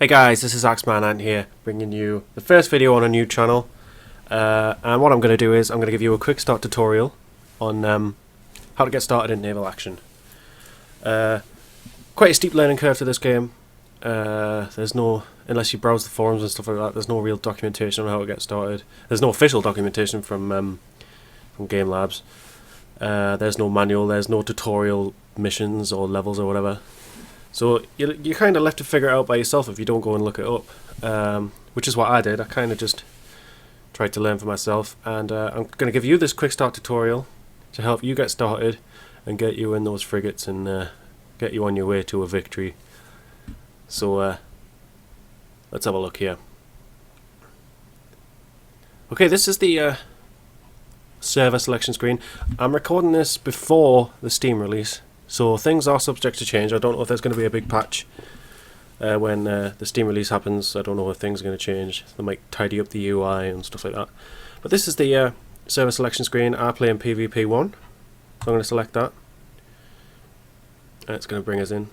Hey guys, this is Axeman Ant here, bringing you the first video on a new channel. And what I'm going to do is I'm going to give you a quick start tutorial on how to get started in naval action. Quite a steep learning curve to this game. There's no, unless you browse the forums and stuff like that, there's no real documentation on how to get started. There's no official documentation from game labs. There's no manual, there's no tutorial missions or levels or whatever. So you're kind of left to figure it out by yourself if you don't go and look it up, which is what I did. I kind of just tried to learn for myself, and I'm going to give you this quick start tutorial to help you get started and get you in those frigates and get you on your way to a victory. So let's have a look here. Okay, this is the server selection screen. I'm recording this before the Steam release, so things are subject to change. I don't know if there's going to be a big patch when the Steam release happens. I don't know if things are going to change. They might tidy up the UI and stuff like that. But this is the server selection screen. I play in PvP 1, so I'm going to select that. And it's going to bring us in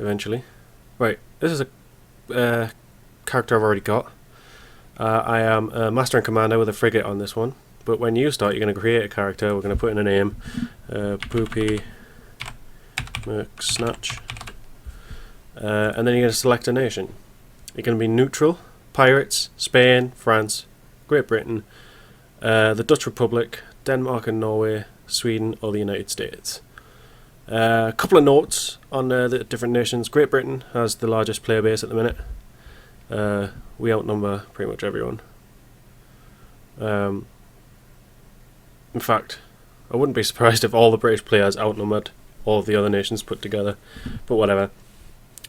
eventually. Right, this is a character I've already got. I am a Master and Commander with a frigate on this one. But when you start, you're going to create a character. We're going to put in a name, Poopy Snatch, and then you're going to select a nation. You're going to be neutral, pirates, Spain, France, Great Britain, the Dutch Republic, Denmark and Norway, Sweden, or the United States. A couple of notes on the different nations. Great Britain has the largest player base at the minute. We outnumber pretty much everyone. In fact, I wouldn't be surprised if all the British players outnumbered all of the other nations put together, but whatever.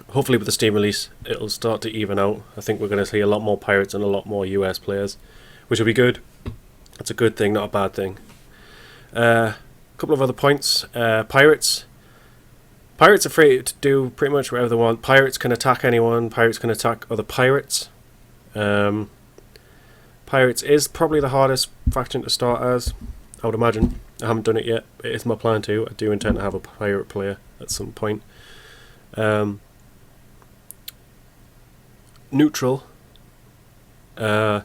Hopefully with the Steam release it'll start to even out. I think we're going to see a lot more pirates and a lot more US players, which will be good. That's a good thing, not a bad thing. A couple of other points. Pirates are free to do pretty much whatever they want. Pirates can attack anyone, pirates can attack other pirates. Pirates is probably the hardest faction to start as, I would imagine. I haven't done it yet, but it's my plan to. I do intend to have a pirate player at some point. Neutral. You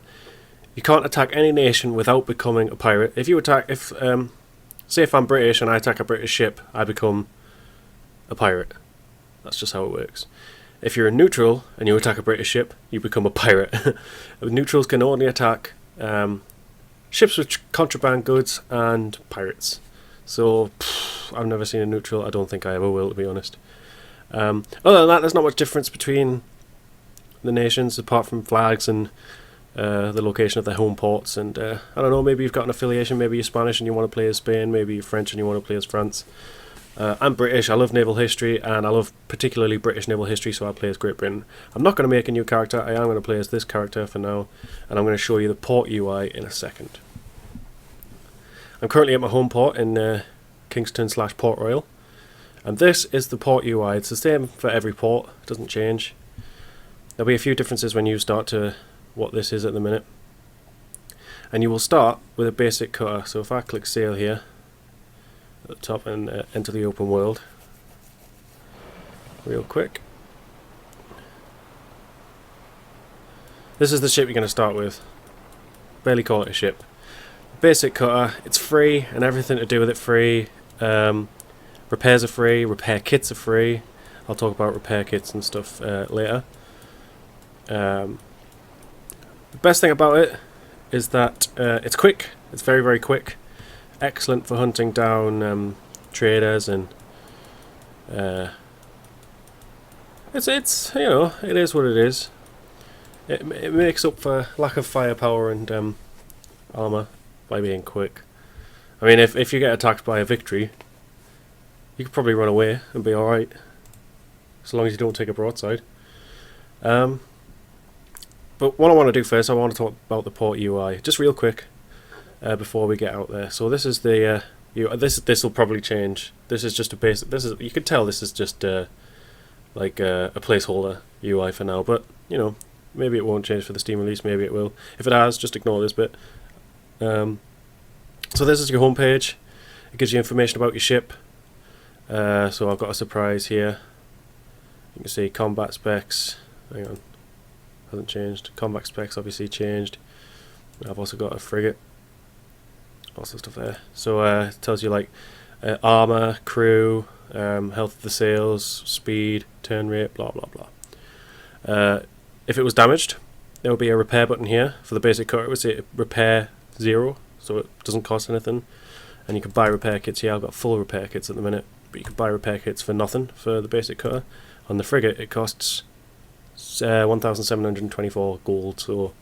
can't attack any nation without becoming a pirate. If you attack, say if I'm British and I attack a British ship, I become a pirate. That's just how it works. If you're a neutral and you attack a British ship, you become a pirate. Neutrals can only attack ships with contraband goods and pirates. So I've never seen a neutral. I don't think I ever will, to be honest. Other than that, there's not much difference between the nations apart from flags and the location of their home ports. And I don't know, maybe you've got an affiliation. Maybe you're Spanish and you want to play as Spain. Maybe you're French and you want to play as France. I'm British, I love naval history, and I love particularly British naval history, so I play as Great Britain. I'm not going to make a new character. I am going to play as this character for now, and I'm going to show you the port UI in a second. I'm currently at my home port in Kingston/Port Royal, and this is the port UI. It's the same for every port, it doesn't change. There'll be a few differences when you start to what this is at the minute. And you will start with a basic cutter, so if I click sail here, at the top and enter the open world real quick. This is the ship you're going to start with. Barely call it a ship. Basic cutter, it's free and everything to do with it free. Repairs are free, repair kits are free. I'll talk about repair kits and stuff later. The best thing about it is that it's quick, it's very, very quick. Excellent for hunting down traders, and it's you know, it is what it is. It makes up for lack of firepower and armor by being quick. I mean, if you get attacked by a victory, you could probably run away and be all right, as long as you don't take a broadside. But what I want to do first, I want to talk about the port UI, just real quick. Before we get out there, so this is the this will probably change. This is just a basic. This is, you can tell this is just like a placeholder UI for now. But you know, maybe it won't change for the Steam release. Maybe it will. If it has, just ignore this bit. So this is your home page. It gives you information about your ship. So I've got a surprise here. You can see combat specs. Hang on, hasn't changed. Combat specs obviously changed. I've also got a frigate. Lots of stuff there. So it tells you like armor, crew, health of the sails, speed, turn rate, blah blah blah. If it was damaged, there will be a repair button here. For the basic cutter, it would say repair 0, so it doesn't cost anything. And you can buy repair kits here. I've got full repair kits at the minute, but you can buy repair kits for nothing for the basic cutter. On the frigate, it costs 1,724 gold, so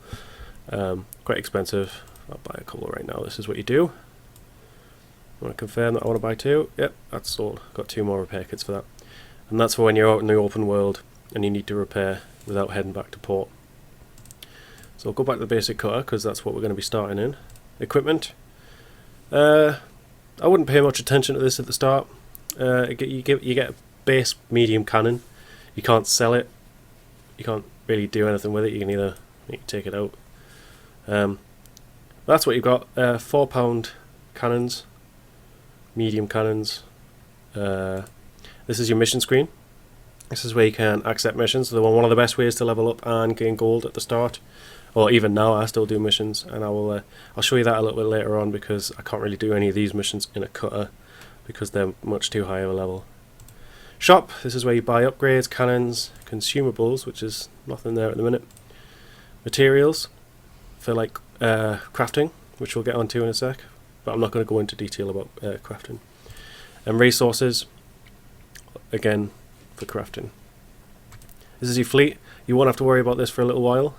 quite expensive. I'll buy a couple right now. This is what you do. I want to confirm that I want to buy 2. Yep, that's sold. Got 2 more repair kits for that. And that's for when you're out in the open world and you need to repair without heading back to port. So I'll go back to the basic cutter because that's what we're going to be starting in. Equipment. I wouldn't pay much attention to this at the start. You get a base medium cannon. You can't sell it. You can't really do anything with it. You can take it out. That's what you've got. 4-pound cannons, medium cannons. This is your mission screen. This is where you can accept missions. So one of the best ways to level up and gain gold at the start. Or even now, I still do missions, and I'll show you that a little bit later on because I can't really do any of these missions in a cutter because they're much too high of a level. Shop. This is where you buy upgrades, cannons, consumables, which is nothing there at the minute. Materials for like crafting, which we'll get onto in a sec, but I'm not going to go into detail about crafting. And resources, again, for crafting. This is your fleet. You won't have to worry about this for a little while.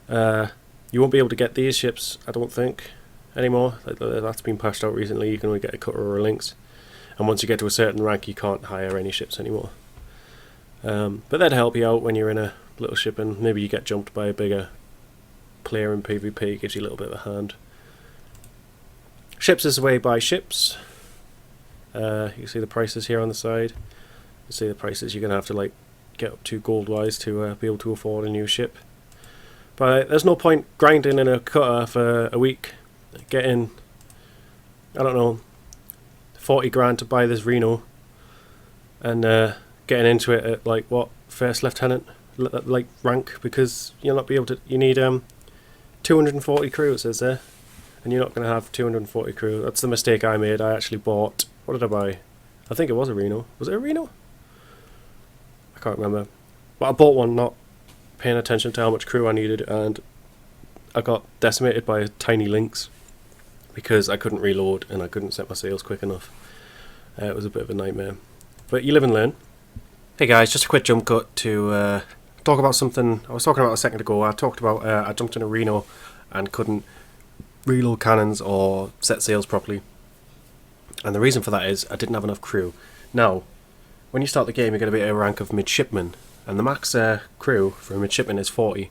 You won't be able to get these ships, I don't think, anymore. That's been patched out recently. You can only get a cutter or a lynx, and once you get to a certain rank you can't hire any ships anymore. But that'd help you out when you're in a little ship and maybe you get jumped by a bigger player in PvP. It gives you a little bit of a hand. Ships is the way you buy ships. You can see the prices here on the side. You see the prices you're going to have to like get up to gold wise to be able to afford a new ship. But there's no point grinding in a cutter for a week, getting, I don't know, 40 grand to buy this Reno, and getting into it at like what, first lieutenant like rank, because you'll not be able to. You need 240 crew, it says there, and you're not going to have 240 crew. That's the mistake I made. I actually bought, what did I buy? I think it was a Reno. Was it a Reno? I can't remember. But I bought one not paying attention to how much crew I needed, and I got decimated by a tiny lynx because I couldn't reload and I couldn't set my sails quick enough. It was a bit of a nightmare, but you live and learn. Hey guys, just a quick jump cut to talk about something I was talking about a second ago. I talked about I jumped in a Reno and couldn't reload cannons or set sails properly, and the reason for that is I didn't have enough crew. Now when you start the game you're going to be at a rank of midshipman, and the max crew for a midshipman is 40,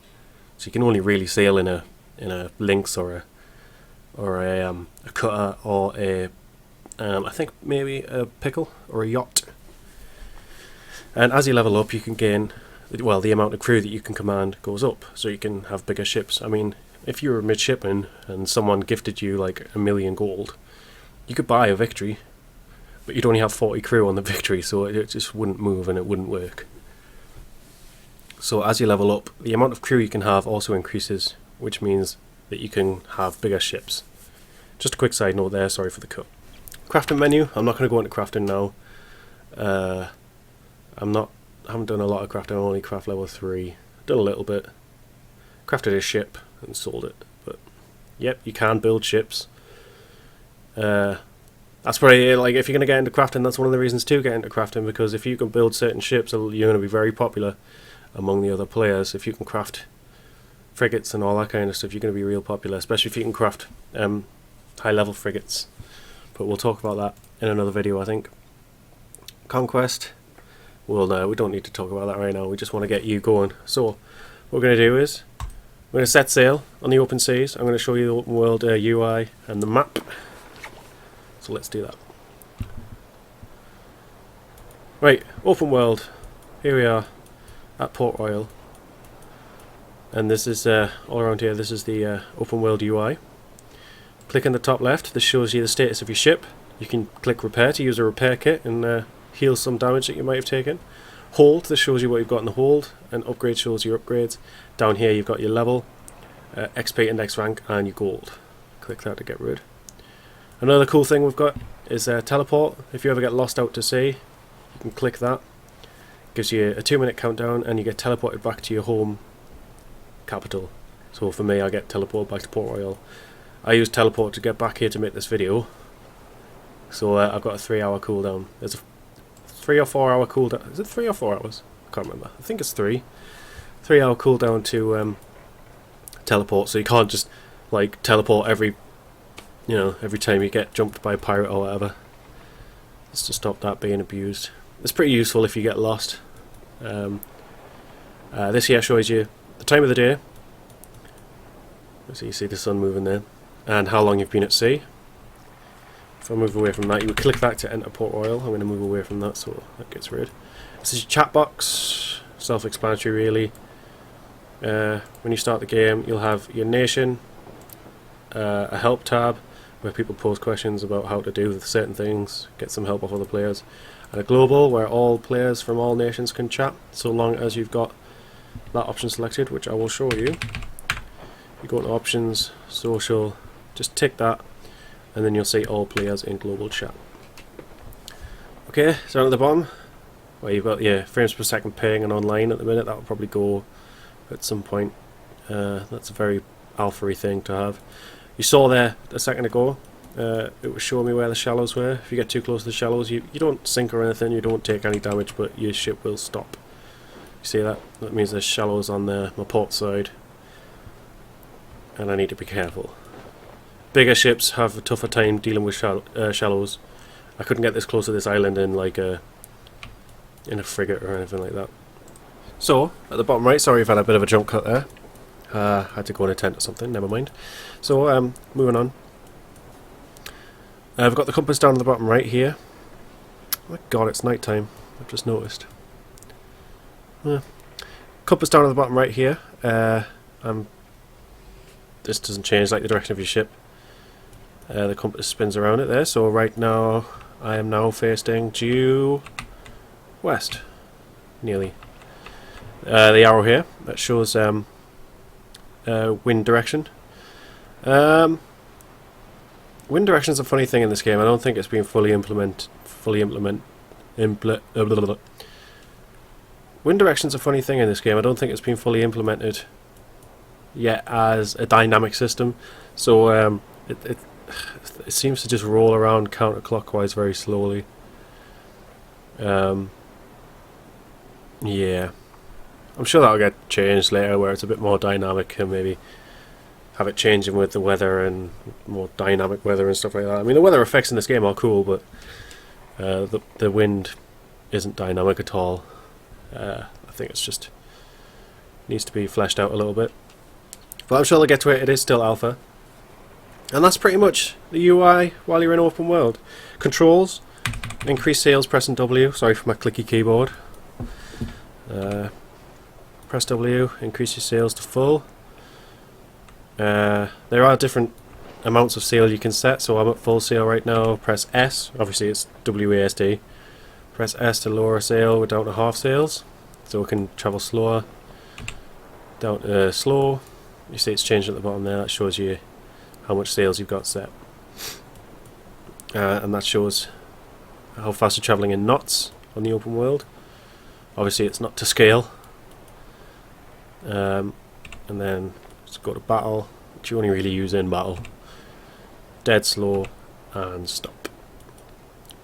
so you can only really sail in a lynx or a cutter or a I think maybe a pickle or a yacht. And as you level up, you can gain, well, the amount of crew that you can command goes up, so you can have bigger ships. I mean, if you were a midshipman and someone gifted you like 1,000,000 gold, you could buy a Victory, but you'd only have 40 crew on the Victory, so it just wouldn't move and it wouldn't work. So as you level up, the amount of crew you can have also increases, which means that you can have bigger ships. Just a quick side note there, sorry for the cut. Crafting menu, I'm not going to go into crafting now. I haven't done a lot of crafting, I only craft level 3. Done a little bit. Crafted a ship and sold it, but yep, you can build ships. That's probably, like, if you're going to get into crafting, that's one of the reasons to get into crafting, because if you can build certain ships, you're going to be very popular among the other players. If you can craft frigates and all that kind of stuff, you're going to be real popular, especially if you can craft high level frigates. But we'll talk about that in another video, I think. Conquest, well, no, we don't need to talk about that right now, we just want to get you going. So what we're going to do is we're going to set sail on the open seas. I'm going to show you the open world UI and the map, so let's do that. Right, open world, here we are at Port Royal, and this is all around here, this is the open world UI. Click in the top left, this shows you the status of your ship. You can click repair to use a repair kit and heal some damage that you might have taken, Hold, this shows you what you've got in the hold, and upgrade shows your upgrades. Down here you've got your level, XP index rank, and your gold. Click that to get rid. Another cool thing we've got is teleport. If you ever get lost out to sea, you can click that. Gives you a 2-minute countdown, and you get teleported back to your home capital. So for me, I get teleported back to Port Royal. I use teleport to get back here to make this video. So I've got a 3-hour cooldown. There's a 3 or 4 hour cooldown. Is it 3 or 4 hours? I can't remember. I think it's 3. 3-hour cooldown to teleport. So you can't just like teleport every time you get jumped by a pirate or whatever. It's to stop that being abused. It's pretty useful if you get lost. This here shows you the time of the day. So you see the sun moving there, and how long you've been at sea. If I move away from that, you would click that to enter Port Royal. I'm going to move away from that so that gets rid. This is your chat box, self-explanatory really. When you start the game, you'll have your nation, a help tab where people post questions about how to do certain things, get some help off other players, and a global where all players from all nations can chat, so long as you've got that option selected, which I will show you. You go to options, social, just tick that, and then you'll see all players in global chat. Okay, so down at the bottom, where you've got your frames per second ping and online at the minute, that will probably go at some point. That's a very alpha-y thing to have. You saw there a second ago, it was showing me where the shallows were. If you get too close to the shallows, you don't sink or anything, you don't take any damage, but your ship will stop. You see that? That means there's shallows on my port side, and I need to be careful. Bigger ships have a tougher time dealing with shallows. I couldn't get this close to this island in like in a frigate or anything like that. So, at the bottom right, sorry if I had a bit of a jump cut there. I had to go in a tent or something, never mind. So, moving on. I've got the compass down at the bottom right here. Oh my god, it's night time. I've just noticed. Compass down at the bottom right here. This doesn't change like the direction of your ship. The compass spins around it there, so right now I am now facing due west, nearly. The arrow here, that shows wind direction. Wind direction is a funny thing in this game. I don't think it's been fully implemented. Wind direction's a funny thing in this game. I don't think it's been fully implemented yet as a dynamic system. So it seems to just roll around counterclockwise very slowly. Yeah, I'm sure that'll get changed later, where it's a bit more dynamic and maybe have it changing with the weather and more dynamic weather and stuff like that. I mean, the weather effects in this game are cool, but the wind isn't dynamic at all. I think it's just needs to be fleshed out a little bit. But I'm sure they'll get to it. It is still alpha. And that's pretty much the UI while you're in open world. Controls, increase sails pressing W. Sorry for my clicky keyboard. Press W, increase your sails to full. There are different amounts of sail you can set, so I'm at full sail right now. Press S, obviously it's WASD. Press S to lower sail, we're down to half sails, so we can travel slower. Down to slow. You see it's changed at the bottom there, that shows you how much sails you've got set. And that shows how fast you're travelling in knots on the open world. Obviously it's not to scale. And then let's go to battle, which you only really use in battle. Dead slow and stop.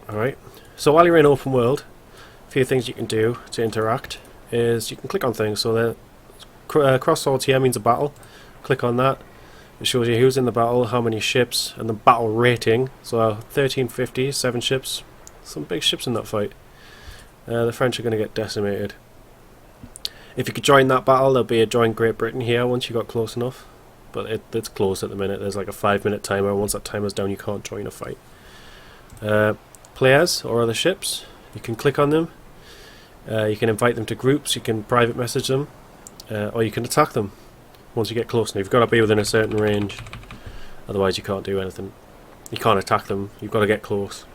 Alright, so while you're in open world, a few things you can do to interact is you can click on things. So the cross swords here means a battle. Click on that. It shows you who's in the battle, how many ships, and the battle rating. So 1350, 7 ships. Some big ships in that fight. The French are going to get decimated. If you could join that battle, there'll be a join Great Britain here once you got close enough. But it's closed at the minute. There's like a 5-minute timer. Once that timer's down, you can't join a fight. Players or other ships, you can click on them. You can invite them to groups. You can private message them, or you can attack them once you get close enough. You've got to be within a certain range, otherwise you can't do anything. You can't attack them. You've got to get close.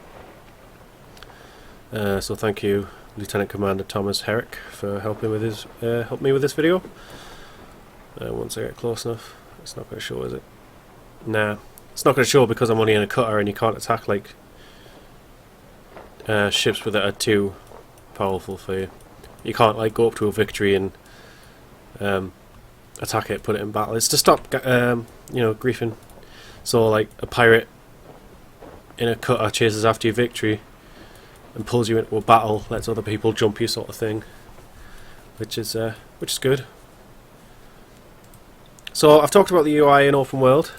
So thank you, Lieutenant Commander Thomas Herrick for helping me with this video. Once I get close enough, it's not going to show, is it? Nah, it's not going to show because I'm only in a cutter and you can't attack like ships that are too powerful for you. You can't like go up to a victory and attack it, put it in battle. It's to stop griefing. So like a pirate in a cutter chases after your victory and pulls you into a battle, lets other people jump you, sort of thing, which is good. So I've talked about the UI in open world.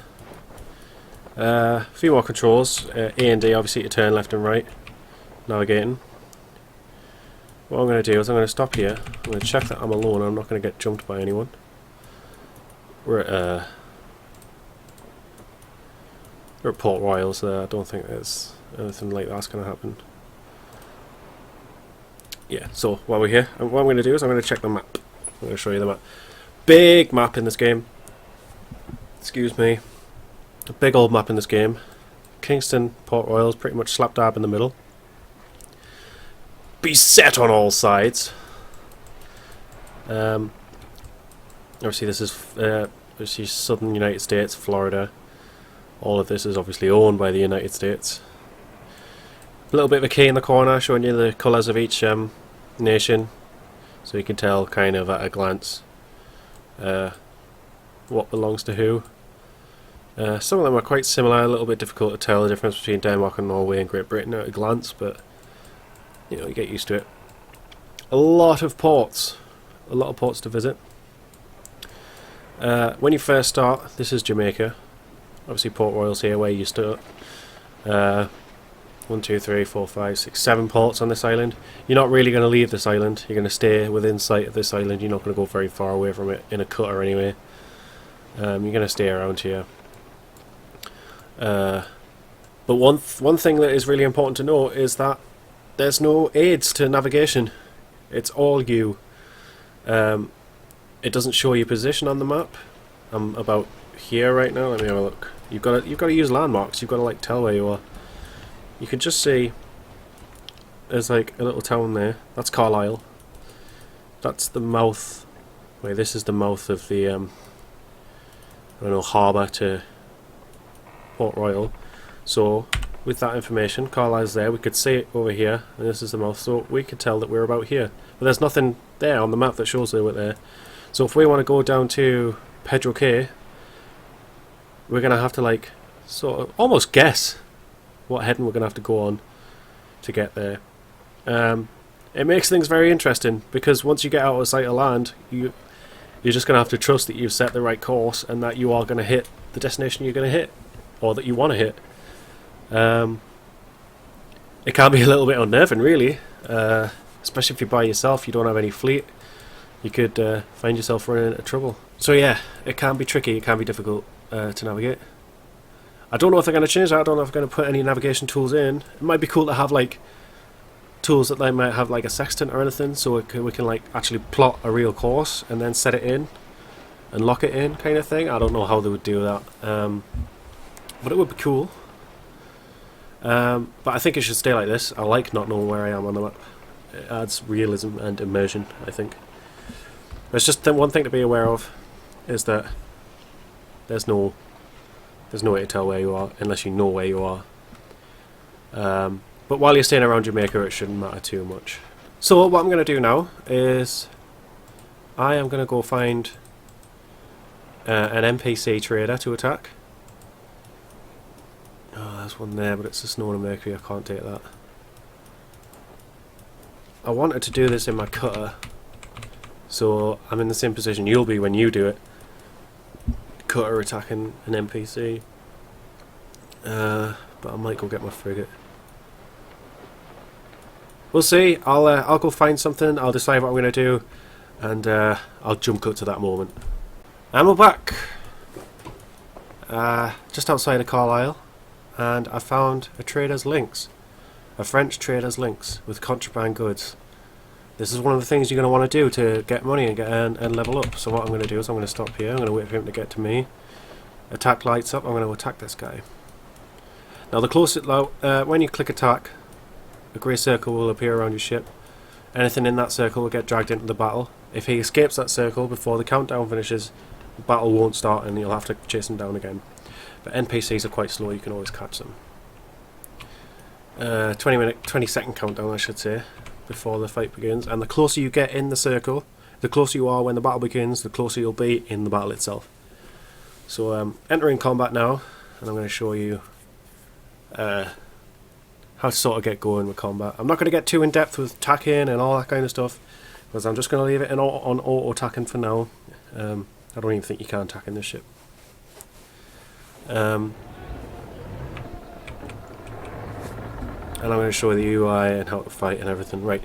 A few more controls. A and D obviously to turn left and right, navigating. What I'm going to do is I'm going to stop here. I'm going to check that I'm alone and I'm not going to get jumped by anyone. We're at Port Royal, so I don't think there's anything like that's going to happen. Yeah, so while we're here, what I'm going to do is I'm going to check the map. I'm going to show you the map. Big map in this game. Excuse me. A big old map in this game. Kingston, Port Royal is pretty much slap dab in the middle. Beset on all sides. Obviously this is southern United States, Florida. All of this is obviously owned by the United States. A little bit of a key in the corner showing you the colours of each nation, so you can tell kind of at a glance what belongs to who. Some of them are quite similar, a little bit difficult to tell the difference between Denmark and Norway and Great Britain at a glance, but you know, you get used to it. A lot of ports to visit. When you first start, this is Jamaica. Obviously Port Royal's here where you start. 1, 2, 3, 4, 5, 6, 7 ports on this island. You're not really going to leave this island. You're going to stay within sight of this island. You're not going to go very far away from it in a cutter anyway. You're going to stay around here. But one thing that is really important to note is that there's no aids to navigation. It's all you. It doesn't show your position on the map. I'm about here right now. Let me have a look. You've got to use landmarks. You've got to like tell where you are. You can just see there's like a little town there. That's Carlisle. That's the mouth. Wait, this is the mouth of the I don't know, harbour to Port Royal. So with that information, Carlisle's there. We could see it over here, and this is the mouth. So we could tell that we're about here. But there's nothing there on the map that shows that we're there. So if we want to go down to Pedro Cay, we're gonna have to like sort of almost guess what heading we're gonna have to go on to get there. It makes things very interesting because once you get out of sight of land, you're just gonna have to trust that you've set the right course and that you are gonna hit the destination you're gonna hit, or that you want to hit. It can be a little bit unnerving, really, especially if you're by yourself. You don't have any fleet. You could find yourself running into trouble. So yeah, it can be tricky. It can be difficult to navigate. I don't know if they're going to change that. I don't know if they're going to put any navigation tools in. It might be cool to have like tools that they might have like a sextant or anything, so we can like actually plot a real course and then set it in and lock it in, kind of thing. I don't know how they would do that, but it would be cool. But I think it should stay like this. I like not knowing where I am on the map. It adds realism and immersion, I think. There's just one thing to be aware of, is that there's no way to tell where you are unless you know where you are. But while you're staying around Jamaica, it shouldn't matter too much. So what I'm going to do now is I am going to go find an NPC trader to attack. Oh, there's one there, but it's a Snow and Mercury. I can't take that. I wanted to do this in my cutter, so I'm in the same position you'll be when you do it. Cutter attacking an NPC. But I might go get my frigate. We'll see. I'll go find something. I'll decide what I'm going to do, and I'll jump cut to that moment. And we're back. Just outside of Carlisle, and I found a trader's links. A French trader's links with contraband goods. This is one of the things you're going to want to do to get money and level up. So what I'm going to do is I'm going to stop here. I'm going to wait for him to get to me. Attack lights up. I'm going to attack this guy. Now the closer, when you click attack, a grey circle will appear around your ship. Anything in that circle will get dragged into the battle. If he escapes that circle before the countdown finishes, the battle won't start and you'll have to chase him down again. But NPCs are quite slow, you can always catch them. 20-second countdown, I should say, before the fight begins. And the closer you get in the circle, the closer you are when the battle begins, the closer you'll be in the battle itself. So entering combat now, and I'm going to show you how to sort of get going with combat. I'm not going to get too in depth with attacking and all that kind of stuff, because I'm just going to leave it on auto attacking for now. I don't even think you can attack in this ship. And I'm going to show you the UI and how to fight and everything. Right,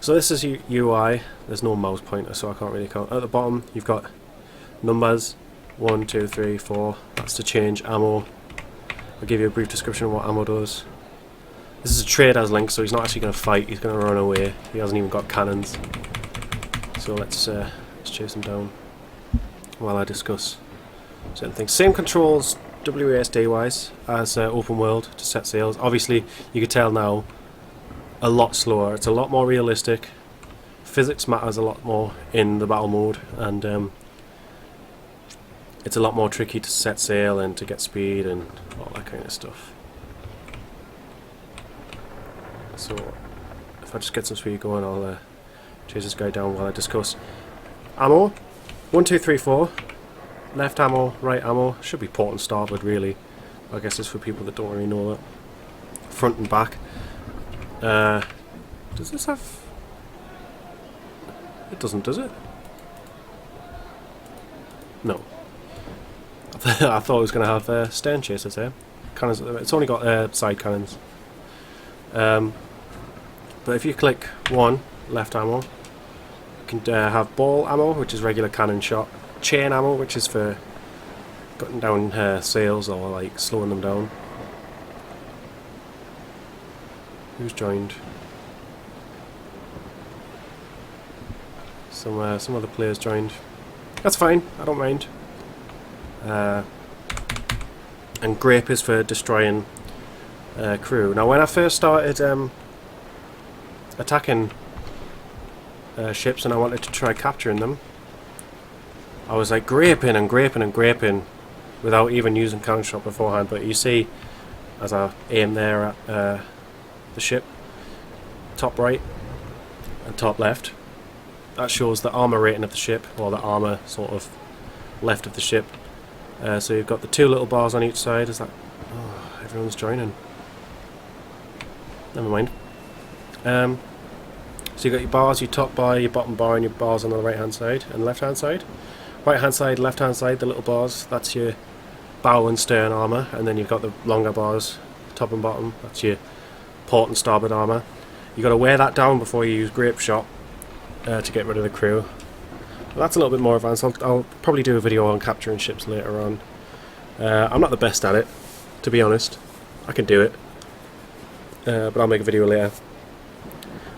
so this is UI. There's no mouse pointer, so I can't really count. At the bottom, you've got numbers 1, 2, 3, 4. That's to change ammo. I'll give you a brief description of what ammo does. This is a trader's link, so he's not actually going to fight. He's going to run away. He hasn't even got cannons. So let's chase him down while I discuss certain things. Same controls WASD wise as open world to set sails. Obviously you can tell now a lot slower. It's a lot more realistic. Physics matters a lot more in the battle mode, and it's a lot more tricky to set sail and to get speed and all that kind of stuff. So if I just get some speed going, I'll chase this guy down while I discuss. Ammo 1, 2, 3, 4. Left ammo, right ammo. Should be port and starboard really. I guess it's for people that don't really know that. Front and back. Does this have... It doesn't, does it? No. I thought it was going to have stern chasers here. Cannons. It's only got side cannons. But if you click 1, left ammo, you can have ball ammo, which is regular cannon shot. Chain ammo, which is for cutting down sails or like slowing them down. Who's joined? Some other players joined. That's fine, I don't mind. And grape is for destroying crew. Now when I first started attacking ships and I wanted to try capturing them, I was like graping and graping and graping without even using cannon shot beforehand. But you see, as I aim there at the ship, top right and top left, that shows the armor rating of the ship, or the armor sort of left of the ship. So you've got the 2 little bars on each side. Is that... Oh, everyone's joining. Never mind. So you've got your bars, your top bar, your bottom bar, and your bars on the right hand side and left hand side. Right hand side, left hand side, the little bars, that's your bow and stern armour, and then you've got the longer bars, top and bottom, that's your port and starboard armour. You've got to wear that down before you use grape shot to get rid of the crew. Well, that's a little bit more advanced. I'll probably do a video on capturing ships later on. I'm not the best at it, to be honest. I can do it, but I'll make a video later.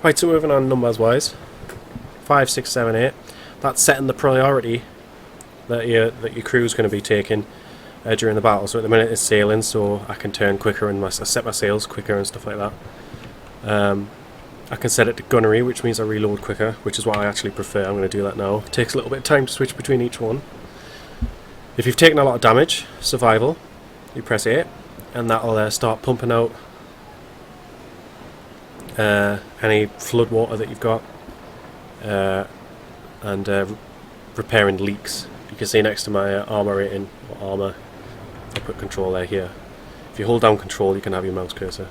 Right, so moving on numbers wise, 5, 6, 7, 8. That's setting the priority that your crew is going to be taking during the battle. So at the minute it's sailing, so I can turn quicker and I set my sails quicker and stuff like that. I can set it to gunnery, which means I reload quicker, which is what I actually prefer. I'm going to do that now. It takes a little bit of time to switch between each one. If you've taken a lot of damage, survival, you press 8, and that'll start pumping out any flood water that you've got, and repairing leaks. You can see next to my armor rating, or armor, I put control there here. If you hold down control, you can have your mouse cursor.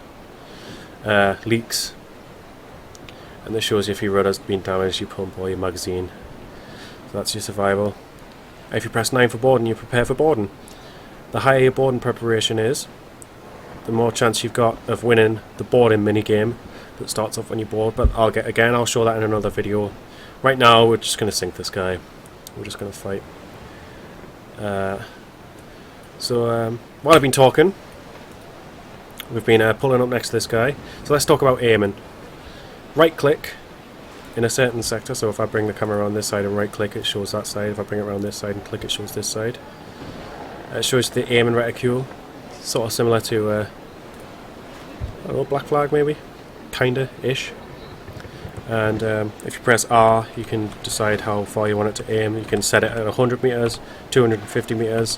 Leaks, and this shows you if your rudder's been damaged, you pump, or your magazine. So that's your survival. If you press 9 for boarding, you prepare for boarding. The higher your boarding preparation is, the more chance you've got of winning the boarding minigame that starts off when you board. But I'll show that in another video. Right now we're just going to sink this guy. We're just going to fight. So while I've been talking, we've been pulling up next to this guy. So let's talk about aiming. Right click in a certain sector. So if I bring the camera around this side and right click, it shows that side. If I bring it around this side and click, it shows this side. It shows the aiming reticule. Sort of similar to I don't know, Black Flag maybe? Kinda ish. And if you press R, you can decide how far you want it to aim. You can set it at 100 meters, 250 meters,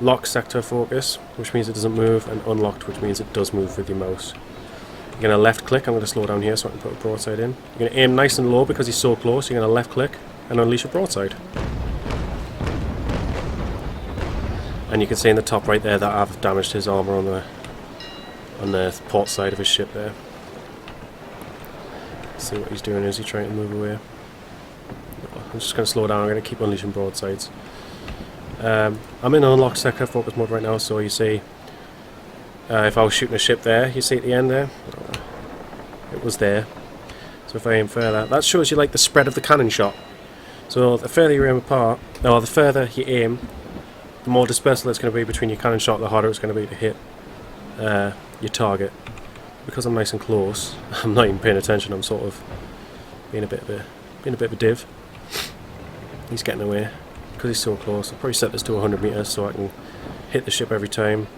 lock sector focus, which means it doesn't move, and unlocked, which means it does move with your mouse. You're going to left click. I'm going to slow down here so I can put a broadside in. You're going to aim nice and low because he's so close. You're going to left click and unleash a broadside. And you can see in the top right there that I've damaged his armour on the port side of his ship there. See what he's doing. Is he trying to move away? I'm just going to slow down. I'm going to keep unleashing broadsides. I'm in unlocked sector focus mode right now, so you see if I was shooting a ship there, you see at the end there, it was there. So if I aim further, that shows you like the spread of the cannon shot. So the further you aim apart, or the further you aim, the more dispersal it's going to be between your cannon shot, the harder it's going to be to hit your target. Because I'm nice and close, I'm not even paying attention. I'm sort of being a bit of a div. He's getting away because he's so close. I'll probably set this to 100 meters so I can hit the ship every time.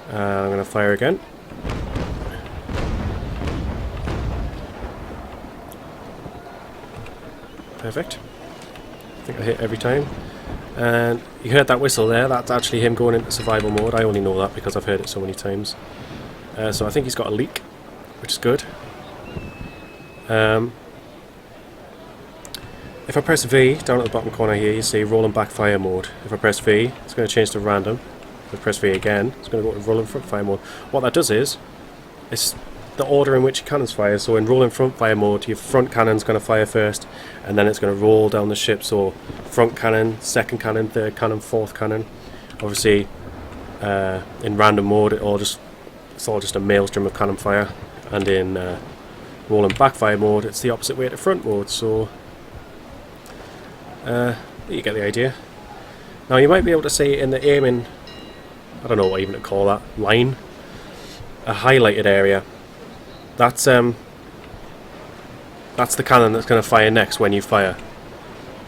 I'm going to fire again. Perfect. I think I hit every time. And you heard that whistle there. That's actually him going into survival mode. I only know that because I've heard it so many times. So I think he's got a leak, which is good. If I press V, down at the bottom corner here, you see rolling back fire mode. If I press V, it's going to change to random. If I press V again, it's going to go to rolling front fire mode. What that does is, it's the order in which your cannons fire. So in rolling front fire mode, your front cannon's going to fire first, and then it's going to roll down the ship. So front cannon, second cannon, third cannon, fourth cannon. Obviously, in random mode, it's all just a maelstrom of cannon fire, and in rolling back fire mode, it's the opposite way to front mode. So you get the idea. Now you might be able to see in the aiming, I don't know what even to call that, line, a highlighted area. That's the cannon that's going to fire next when you fire.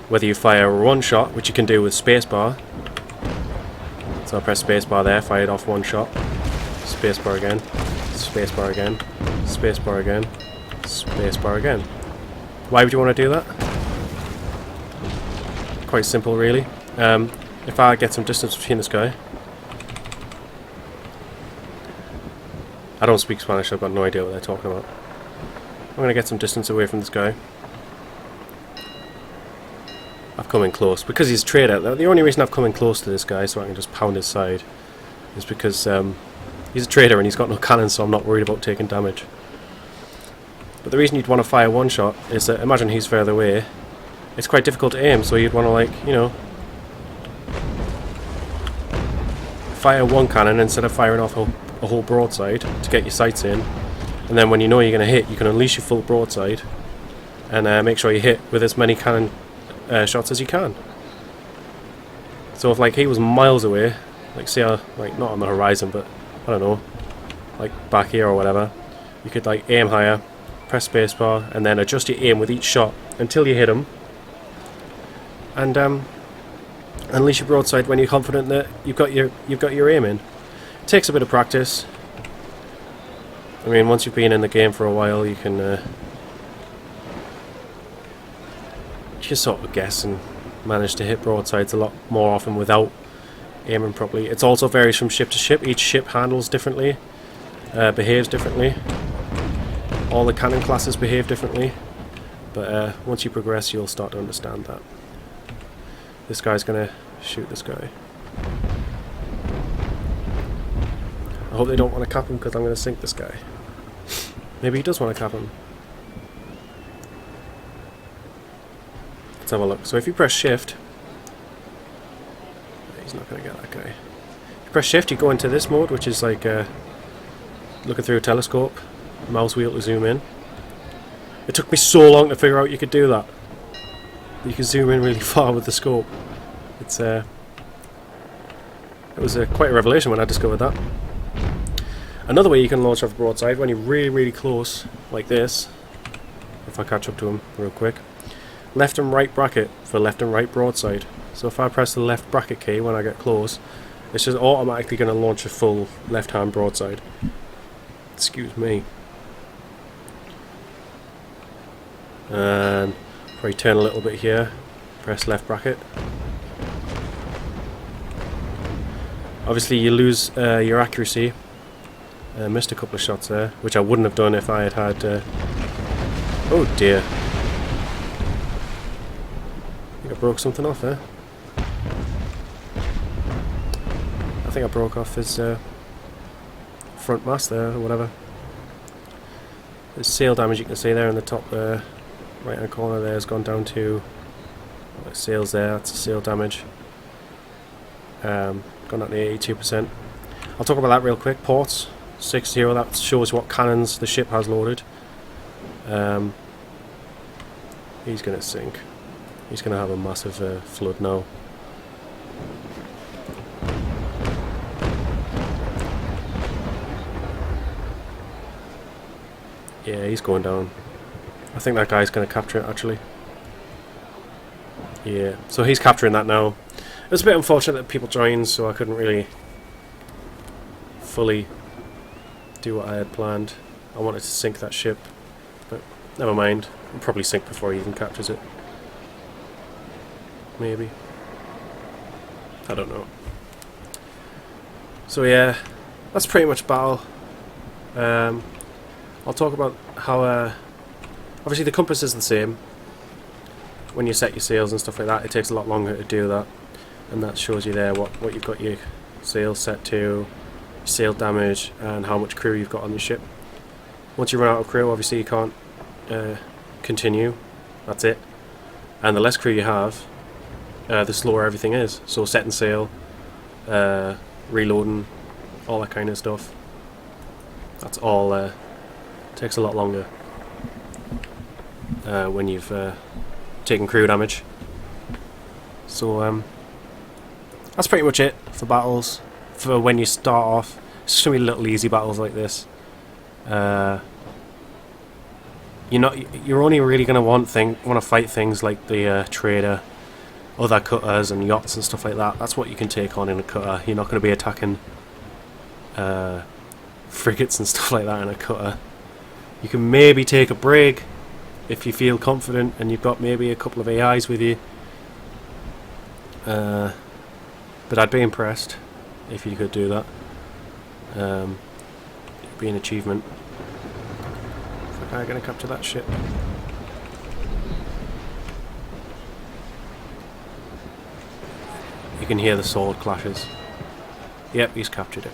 Whether you fire one shot, which you can do with spacebar. So I press spacebar there, fired off one shot. Spacebar again, spacebar again, spacebar again, spacebar again. Why would you want to do that? Quite simple, really. If I get some distance between this guy, I don't speak Spanish, I've got no idea what they're talking about. I'm going to get some distance away from this guy. I've come in close because he's a trader. The only reason I've come in close to this guy so I can just pound his side is because he's a trader and he's got no cannons, so I'm not worried about taking damage. But the reason you'd want to fire one shot is that, imagine he's further away, it's quite difficult to aim, so you'd want to, like, you know, fire one cannon instead of firing off a whole broadside to get your sights in, and then when you know you're going to hit, you can unleash your full broadside and make sure you hit with as many cannon shots as you can. So if, like, he was miles away, like, say, like, not on the horizon, but I don't know, like back here or whatever, you could, like, aim higher, press spacebar, and then adjust your aim with each shot until you hit him, and unleash your broadside when you're confident that you've got your aim in. It takes a bit of practice. I mean, once you've been in the game for a while, you can just sort of guess and manage to hit broadsides a lot more often without aiming properly. It also varies from ship to ship. Each ship handles differently, behaves differently. All the cannon classes behave differently, but once you progress, you'll start to understand that. This guy's gonna shoot this guy. I hope they don't want to cap him because I'm going to sink this guy. Maybe he does want to cap him. Let's have a look. So if you press shift, he's not going to get that guy. If you press shift, you go into this mode, which is like looking through a telescope, mouse wheel to zoom in. It took me so long to figure out you could do that. You can zoom in really far with the scope. It was quite a revelation when I discovered that. Another way you can launch off a broadside, when you're really, really close, like this, if I catch up to him real quick, left and right bracket for left and right broadside. So if I press the left bracket key when I get close, it's just automatically going to launch a full left-hand broadside. Excuse me. and probably turn a little bit here, press left bracket. Obviously you lose your accuracy. Missed a couple of shots there, which I wouldn't have done if I had oh dear, I think I broke something off there. I think I broke off his front mast there or whatever. There's sail damage you can see there in the top right hand corner there has gone down to sails there, that's sail damage. Gone down to 82%. I'll talk about that real quick. Ports 60, that shows what cannons the ship has loaded. He's going to sink. He's going to have a massive flood now. Yeah, he's going down. I think that guy's going to capture it actually. Yeah, so he's capturing that now. It was a bit unfortunate that people joined, so I couldn't really fully do what I had planned. I wanted to sink that ship, but never mind. I'll probably sink before he even captures it. Maybe. I don't know. So yeah, that's pretty much battle. I'll talk about how obviously the compass is the same. When you set your sails and stuff like that, it takes a lot longer to do that, and that shows you there what you've got your sails set to, sail damage, and how much crew you've got on your ship. Once you run out of crew, obviously you can't continue. That's it. And the less crew you have, the slower everything is. So setting sail, reloading, all that kind of stuff. That's all takes a lot longer when you've taken crew damage. So that's pretty much it for battles. For when you start off, it's just gonna be little easy battles like this. You're only really gonna want to fight things like the trader, other cutters and yachts and stuff like that. That's what you can take on in a cutter. You're not going to be attacking frigates and stuff like that in a cutter. You can maybe take a brig if you feel confident and you've got maybe a couple of AIs with you. But I'd be impressed if you could do that. It'd be an achievement. Is that guy going to capture that ship? You can hear the sword clashes. Yep, he's captured it.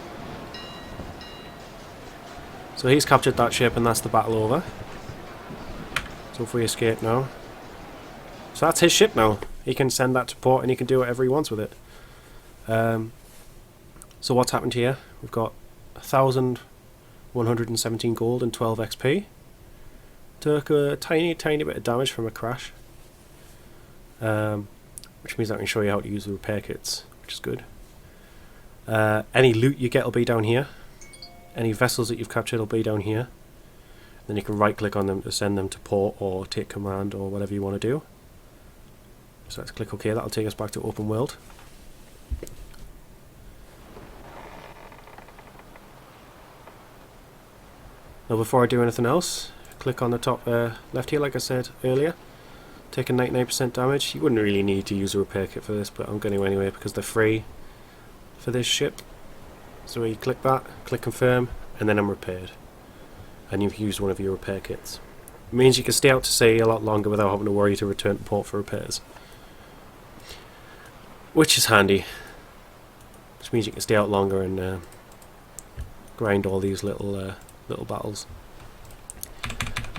So he's captured that ship and that's the battle over. So if we escape now. So that's his ship now. He can send that to port and he can do whatever he wants with it. So what's happened here? We've got 1,117 gold and 12 XP. Took a tiny bit of damage from a crash. Which means I can show you how to use the repair kits, which is good. Any loot you get will be down here. Any vessels that you've captured will be down here. Then you can right click on them to send them to port or take command or whatever you want to do. So let's click OK, that'll take us back to open world. Now before I do anything else, click on the top left here like I said earlier. Taking 99% damage. You wouldn't really need to use a repair kit for this, but I'm going to anyway because they're free for this ship. So you click that, click confirm, and then I'm repaired. And you've used one of your repair kits. It means you can stay out to sea a lot longer without having to worry to return to port for repairs. Which is handy. Which means you can stay out longer and grind all these little battles.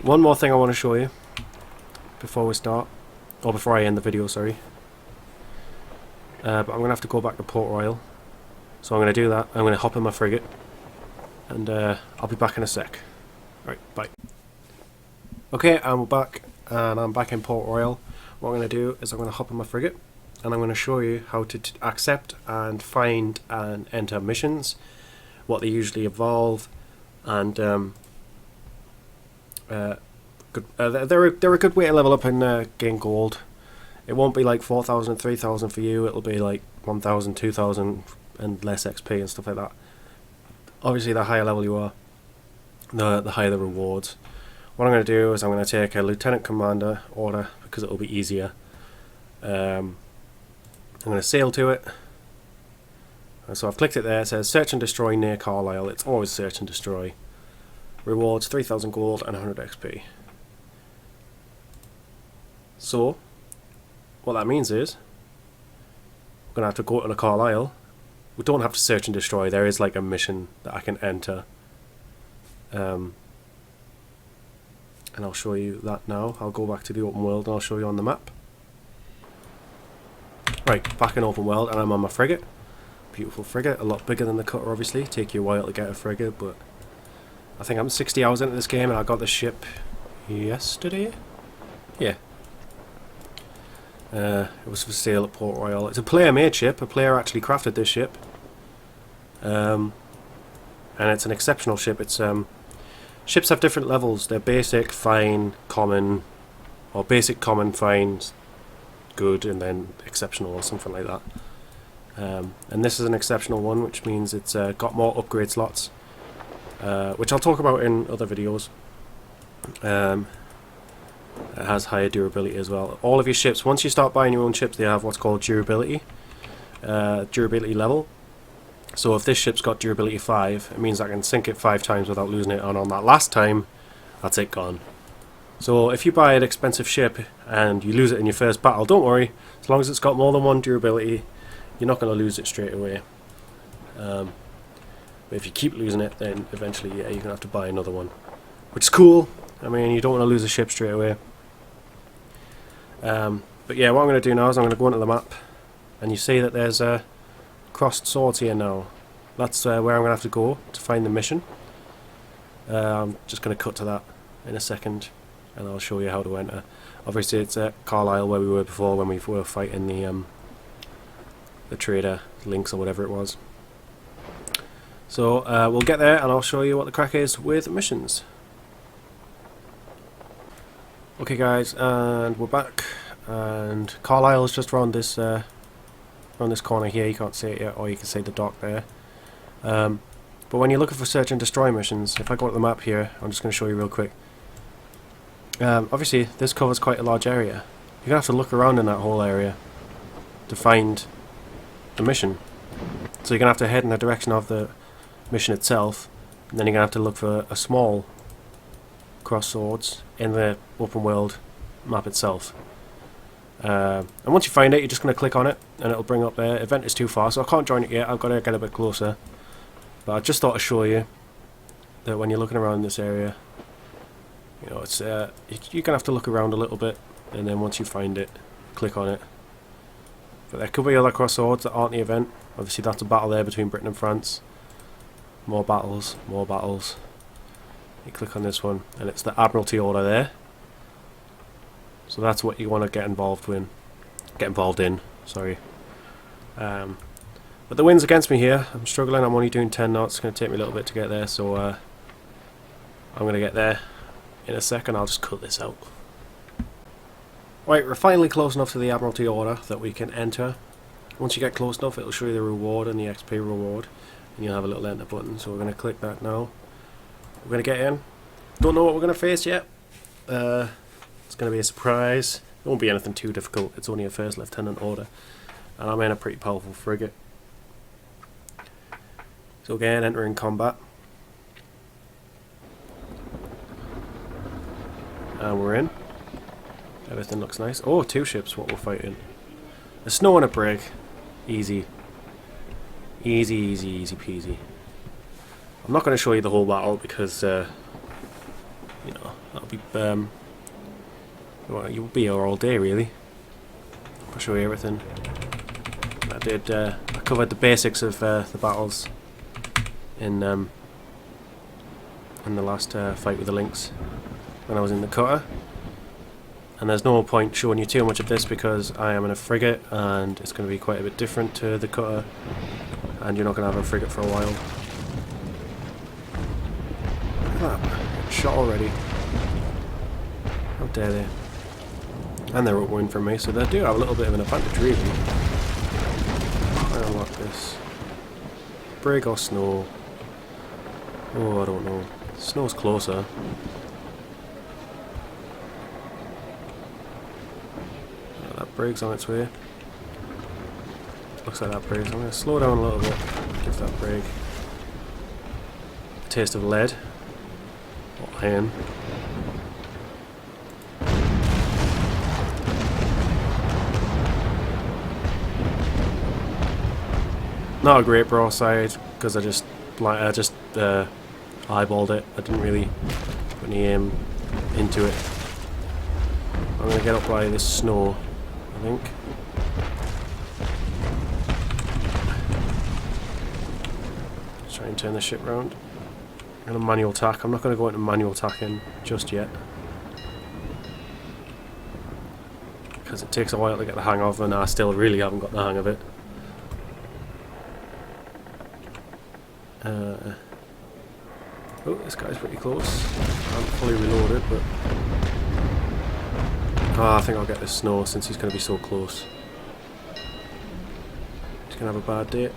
One more thing I want to show you before we start, or before I end the video, sorry. But I'm going to have to go back to Port Royal. So I'm going to do that. I'm going to hop in my frigate. And I'll be back in a sec. Right, bye. Okay, I'm back. And I'm back in Port Royal. What I'm going to do is I'm going to hop in my frigate. And I'm going to show you how to accept and find and enter missions. What they usually involve. And they're a good way to level up and gain gold. It won't be like 4,000, 3,000 for you. It'll be like 1,000, 2,000 and less XP and stuff like that. Obviously, the higher level you are, the higher the rewards. what I'm going to do is I'm going to take a Lieutenant Commander order because it will be easier. I'm going to sail to it. And so I've clicked it there. It says search and destroy near Carlisle. It's always search and destroy. Rewards 3000 gold and 100 XP. So what that means is we're going to have to go to the Carlisle. We don't have to search and destroy. There is like a mission that I can enter. And I'll show you that now. I'll go back to the open world and I'll show you on the map. Right, back in open world, and I'm on my frigate. Beautiful frigate, a lot bigger than the cutter obviously. Take you a while to get a frigate, but I think I'm 60 hours into this game and I got the ship yesterday? Yeah. It was for sale at Port Royal. It's a player made ship. A player actually crafted this ship. And it's an exceptional ship. It's ships have different levels. They're basic, fine, common, or basic, common, fine, good, and then exceptional or something like that. And this is an exceptional one, which means it's got more upgrade slots, which I'll talk about in other videos. It has higher durability as well. All of your ships, once you start buying your own ships, they have what's called durability level. So if this ship's got durability 5, it means I can sink it 5 times without losing it, and on that last time, that's it gone. So if you buy an expensive ship and you lose it in your first battle, don't worry. As long as it's got more than 1 durability, you're not going to lose it straight away. But if you keep losing it, then eventually you're going to have to buy another one. Which is cool. I mean, you don't want to lose a ship straight away. But yeah, what I'm going to do now is I'm going to go into the map. And you see that there's crossed swords here now. That's where I'm going to have to go to find the mission. I'm just going to cut to that in a second. And I'll show you how to enter. Obviously it's at Carlisle where we were before when we were fighting the trader Lynx or whatever it was. So we'll get there and I'll show you what the crack is with missions. Okay guys, and we're back, and Carlisle is just around this corner here. You can't see it yet, or you can see the dock there. But when you're looking for search and destroy missions, if I go to the map here, I'm just going to show you real quick. Obviously this covers quite a large area. You're going to have to look around in that whole area to find the mission. So you're going to have to head in the direction of the mission itself, and then you're going to have to look for a small cross swords in the open world map itself. And once you find it, you're just going to click on it and it'll bring up there. Event is too far, so I can't join it yet. I've got to get a bit closer. But I just thought to show you that when you're looking around this area, you know, it's you're going to have to look around a little bit, and then once you find it, click on it. But there could be other cross swords that aren't the event. Obviously that's a battle there between Britain and France. More battles, more battles. You click on this one and it's the Admiralty order there. So that's what you want to get involved in. Sorry. But the wind's against me here. I'm struggling. I'm only doing 10 knots. It's going to take me a little bit to get there, so I'm going to get there in a second. I'll just cut this out. Right, we're finally close enough to the Admiralty order that we can enter. Once you get close enough, it'll show you the reward and the XP reward, and you'll have a little enter button. So we're going to click that now. We're going to get in. Don't know what we're going to face yet. It's going to be a surprise. It won't be anything too difficult. It's only a first lieutenant order, and I'm in a pretty powerful frigate. So again, entering combat, and we're in. Everything looks nice. Oh, 2 ships. What we're fighting? A snow and a brig. Easy. Easy, easy, easy peasy. I'm not going to show you the whole battle because, you know, that'll be, well, you'll be here all day really. I'll show you everything. I covered the basics of the battles in the last fight with the Lynx when I was in the cutter. And there's no point showing you too much of this because I am in a frigate and it's going to be quite a bit different to the cutter, and you're not going to have a frigate for a while. Look at that, shot already. How dare they? And they're upwind from me, so they do have a little bit of an advantage really. I don't like this. Brig or snow? Oh, I don't know. Snow's closer. brig's on its way. Looks like that brig. I'm going to slow down a little bit. Give that brig a taste of lead. Or iron. Not a great broadside because I just eyeballed it. I didn't really put any aim into it. I'm going to get up by this snow, I think. Try and turn the ship round. I'm going to manual tack. I'm not going to go into manual tacking just yet, because it takes a while to get the hang of, and I still really haven't got the hang of it. Oh, this guy's pretty close. I'm fully reloaded, but I think I'll get this snow since he's going to be so close. He's going to have a bad day.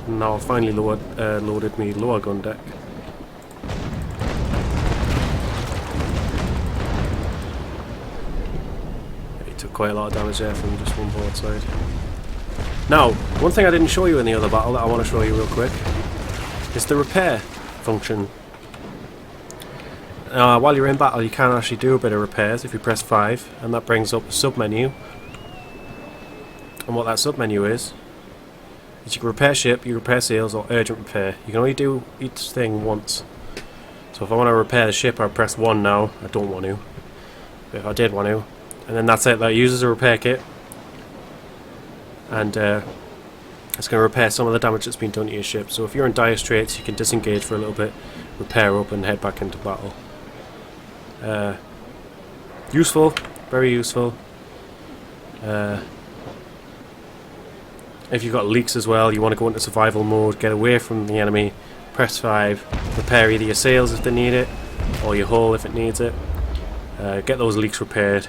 Now I've finally loaded me lower gun deck. Quite a lot of damage there from just one broadside. Now, one thing I didn't show you in the other battle that I want to show you real quick is the repair function. While you're in battle, you can actually do a bit of repairs if you press 5, and that brings up a sub-menu. And what that sub-menu is you can repair ship, you repair sails, or urgent repair. You can only do each thing once. So if I want to repair the ship, I'll press 1 now. I don't want to. But if I did want to, and then that's it. That uses a repair kit, and it's going to repair some of the damage that's been done to your ship. So if you're in dire straits, you can disengage for a little bit, repair up, and head back into battle. Useful, very useful. If you've got leaks as well, you want to go into survival mode, get away from the enemy, press 5, repair either your sails if they need it, or your hull if it needs it. Get those leaks repaired.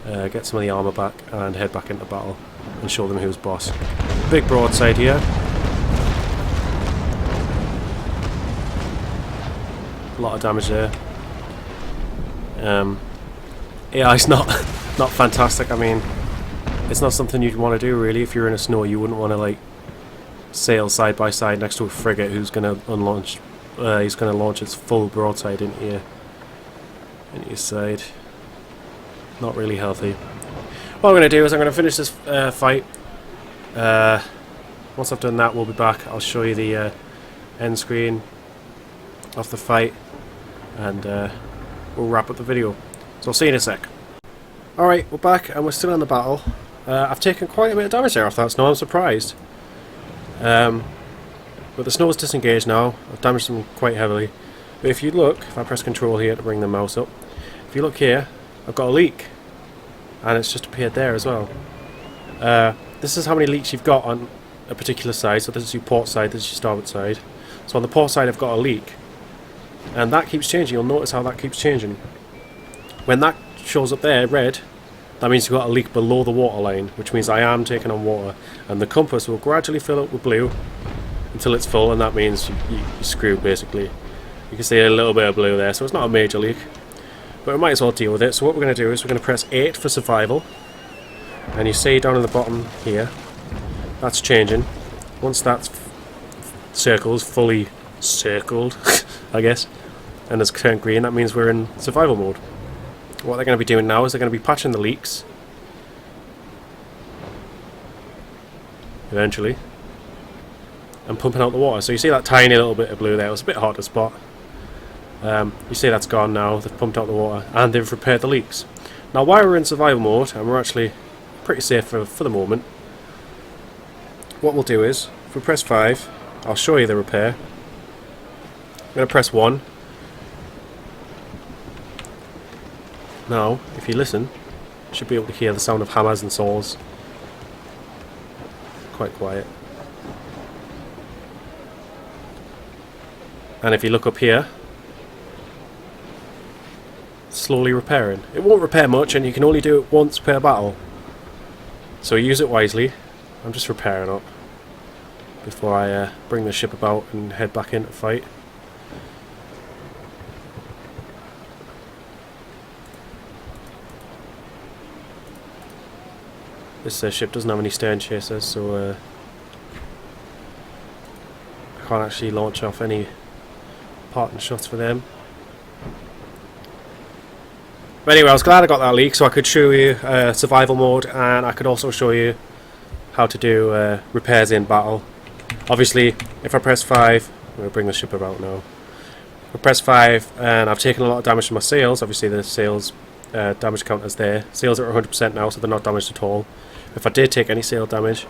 Get some of the armour back and head back into battle and show them who's boss. Big broadside here. A lot of damage there. Yeah, it's not fantastic. I mean, it's not something you'd want to do really. If you're in a snow, you wouldn't want to like sail side by side next to a frigate who's going to launch its full broadside into your side. Not really healthy. What I'm going to do is I'm going to finish this fight. Once I've done that, we'll be back. I'll show you the end screen of the fight, and we'll wrap up the video. So I'll see you in a sec. Alright, we're back and we're still in the battle. I've taken quite a bit of damage there off that snow, I'm surprised. But the snow's disengaged now. I've damaged them quite heavily. But if you look, if I press control here to bring the mouse up, if you look here, I've got a leak, and it's just appeared there as well. This is how many leaks you've got on a particular side. So this is your port side, this is your starboard side. So on the port side I've got a leak, and that keeps changing. You'll notice how that keeps changing. When that shows up there, red, that means you've got a leak below the waterline, which means I am taking on water, and the compass will gradually fill up with blue until it's full, and that means you're screwed basically. You can see a little bit of blue there, so it's not a major leak. But we might as well deal with it. So what we're going to do is we're going to press 8 for survival. And you see down in the bottom here, that's changing. Once that circle's fully circled, I guess, and it's turned green, that means we're in survival mode. What they're going to be doing now is they're going to be patching the leaks. Eventually. And pumping out the water. So you see that tiny little bit of blue there. It was a bit hard to spot. You see that's gone now. They've pumped out the water and they've repaired the leaks. Now while we're in survival mode, and we're actually pretty safe for the moment, what we'll do is, if we press 5, I'll show you the repair. I'm going to press 1. Now, if you listen, you should be able to hear the sound of hammers and saws. Quite quiet. And if you look up here, slowly repairing. It won't repair much, and you can only do it once per battle. So use it wisely. I'm just repairing up. before I bring the ship about and head back in to fight. This ship doesn't have any stern chasers, so I can't actually launch off any parting shots for them. But anyway, I was glad I got that leak so I could show you survival mode, and I could also show you how to do repairs in battle. Obviously, if I press 5, I'm going to bring the ship about now. If I press 5 and I've taken a lot of damage to my sails, obviously the sails damage counter's there. Sails are 100% now, so they're not damaged at all. If I did take any sail damage,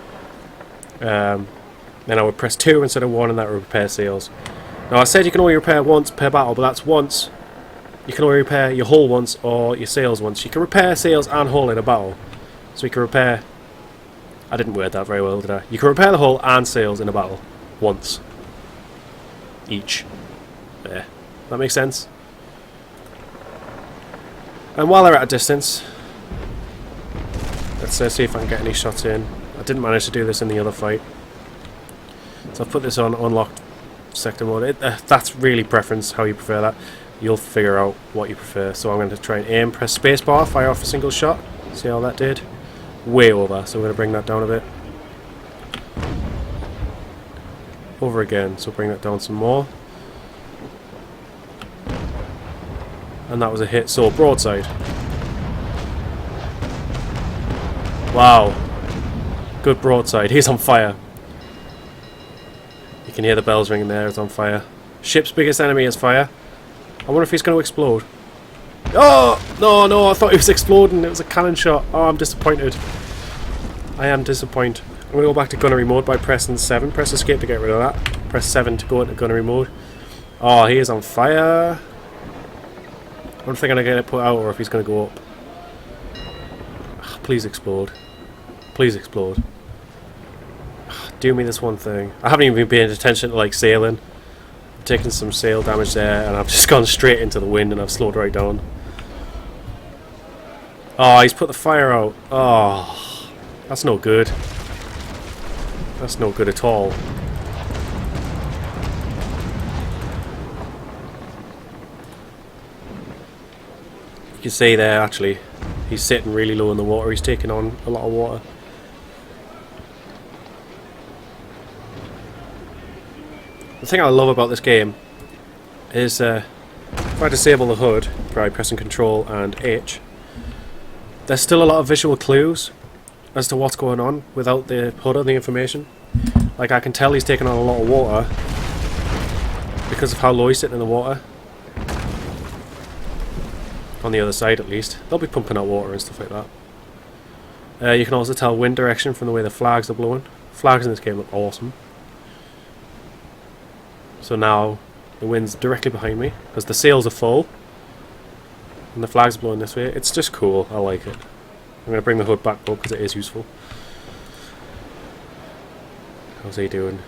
then I would press 2 instead of 1, and that would repair sails. Now I said you can only repair once per battle, but that's once. You can only repair your hull once or your sails once. You can repair sails and hull in a battle. So you can repair... I didn't word that very well, did I? You can repair the hull and sails in a battle. Once. Each. There. That makes sense? And while they're at a distance... Let's see if I can get any shots in. I didn't manage to do this in the other fight. So I've put this on unlocked sector mode. That's really preference, how you prefer that. You'll figure out what you prefer. So I'm going to try and aim, press spacebar, fire off a single shot. See how that did? Way over, so we're going to bring that down a bit. Over again, so bring that down some more. And that was a hit, so broadside. Wow. Good broadside. He's on fire. You can hear the bells ringing there. It's on fire. Ship's biggest enemy is fire. I wonder if he's going to explode. Oh! No, I thought he was exploding. It was a cannon shot. Oh, I'm disappointed. I am disappointed. I'm going to go back to gunnery mode by pressing 7. Press escape to get rid of that. Press 7 to go into gunnery mode. Oh, he is on fire. I don't think I'm going to get it put out or if he's going to go up. Please explode. Please explode. Do me this one thing. I haven't even been paying attention to like sailing. I've taken some sail damage there and I've just gone straight into the wind and I've slowed right down. Oh, he's put the fire out. Oh, that's no good. That's no good at all. You can see there actually, he's sitting really low in the water. He's taking on a lot of water. The thing I love about this game is if I disable the HUD by pressing Control and H, there's still a lot of visual clues as to what's going on without the HUD or the information. Like I can tell he's taking on a lot of water because of how low he's sitting in the water. On the other side at least. They'll be pumping out water and stuff like that. You can also tell wind direction from the way the flags are blowing. Flags in this game look awesome. So now the wind's directly behind me because the sails are full and the flag's blowing this way. It's just cool. I like it. I'm going to bring the HUD back up because it is useful. How's he doing?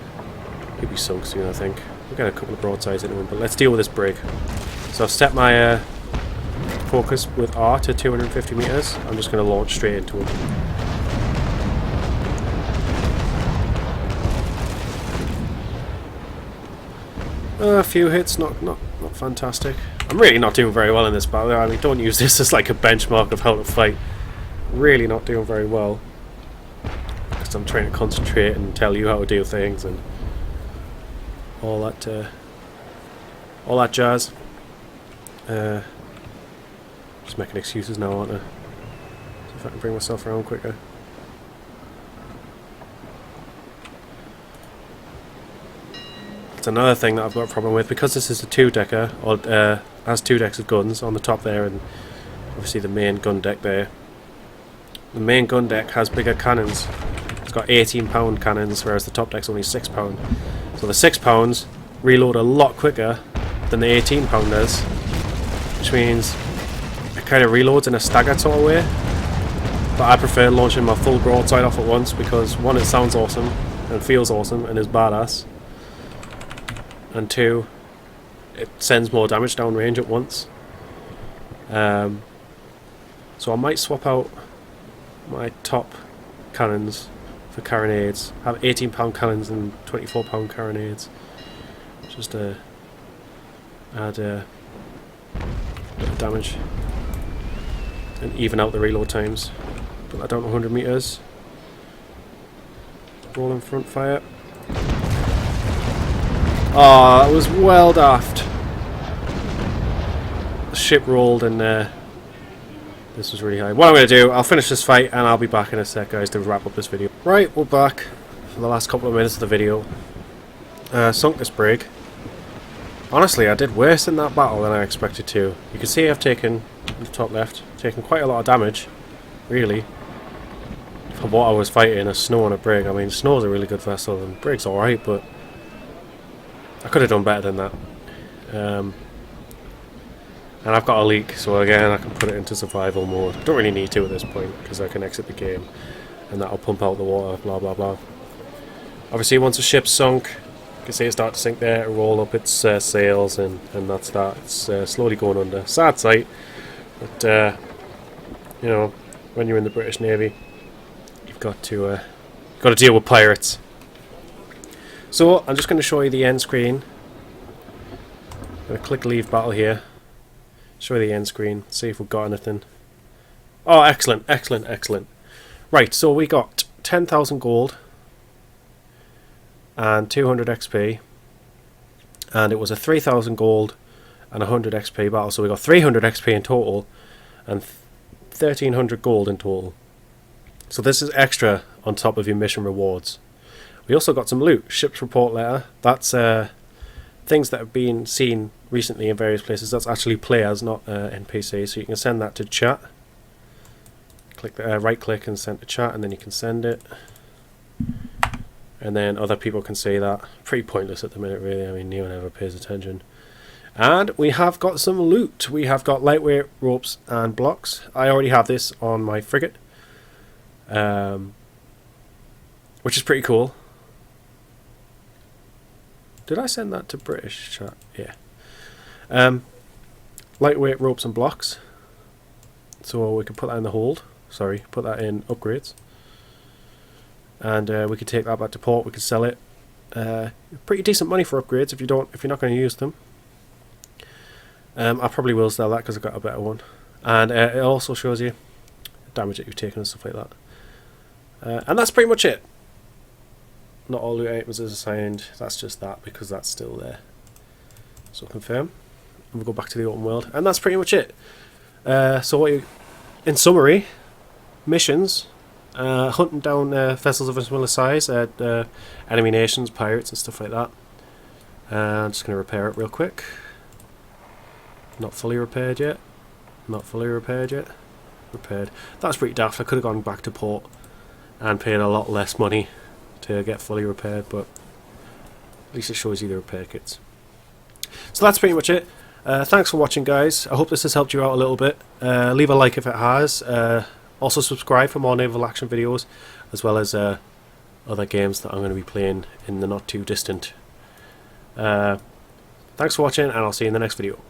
He'll be sunk soon, I think. We'll get a couple of broadsides into him, but let's deal with this brig. So I've set my focus with R to 250 meters. I'm just going to launch straight into him. A few hits, not fantastic. I'm really not doing very well in this battle. I mean, don't use this as like a benchmark of how to fight. Really not doing very well. Because I'm trying to concentrate and tell you how to do things and all that jazz. Just making excuses now, aren't I? See if I can bring myself around quicker. That's another thing that I've got a problem with, because this is a two-decker, or has 2 decks of guns on the top there, and obviously the main gun deck there. The main gun deck has bigger cannons. It's got 18-pound cannons, whereas the top deck's only 6 pound. So the 6 pounds reload a lot quicker than the 18-pound does, which means it kind of reloads in a staggered sort of way. But I prefer launching my full broadside off at once because 1, it sounds awesome and feels awesome and is badass, and 2, it sends more damage down range at once. So I might swap out my top cannons for carronades. Have 18-pound cannons and 24-pound carronades. Just to add a bit of damage and even out the reload times. Put that down to 100 meters. Rolling front fire. Ah, that was well daft. The ship rolled and this was really high. What I'm going to do, I'll finish this fight and I'll be back in a sec, guys, to wrap up this video. Right, we're back for the last couple of minutes of the video. Sunk this brig. Honestly, I did worse in that battle than I expected to. You can see I've taken, in the top left, taken quite a lot of damage, really, for what I was fighting, a Snow on a brig. I mean, Snow's a really good vessel and brig's alright, but I could have done better than that. And I've got a leak, so again I can put it into survival mode. Don't really need to at this point, because I can exit the game and that'll pump out the water, blah blah blah. Obviously once a ship's sunk, you can see it start to sink there, it'll roll up its sails and that's that. It's slowly going under. Sad sight, but you know, when you're in the British Navy, you've got to deal with pirates. So I'm just going to show you the end screen. I'm going to click leave battle here. Show you the end screen, see if we've got anything. Oh, excellent, excellent, excellent. Right, so we got 10,000 gold and 200 XP, and it was a 3,000 gold and 100 XP battle, so we got 300 XP in total and 1,300 gold in total. So this is extra on top of your mission rewards. We also got some loot. Ship's report letter. That's things that have been seen recently in various places. That's actually players, not NPCs. So you can send that to chat. Click the right click and send to chat, and then you can send it. And then other people can see that. Pretty pointless at the minute, really. I mean, no one ever pays attention. And we have got some loot. We have got lightweight ropes and blocks. I already have this on my frigate, which is pretty cool. Did I send that to British chat? Yeah. Lightweight ropes and blocks. So we can put that in the hold. Sorry, put that in upgrades. And we can take that back to port. We can sell it. Pretty decent money for upgrades if you're not going to use them. I probably will sell that because I've got a better one. And it also shows you damage that you've taken and stuff like that. And that's pretty much it. Not all loot items is assigned. That's just that because that's still there. So confirm. And we'll go back to the open world. And that's pretty much it. So in summary, missions. Hunting down vessels of a similar size at enemy nations, pirates and stuff like that. I'm just going to repair it real quick. Not fully repaired yet. Not fully repaired yet. Repaired. That's pretty daft. I could have gone back to port and paid a lot less money to get fully repaired, but at least it shows you the repair kits. So that's pretty much it. Thanks for watching, guys. I hope this has helped you out a little bit. Leave a like if it has. Also subscribe for more naval action videos, as well as other games that I'm going to be playing in the not too distant. Thanks for watching, and I'll see you in the next video.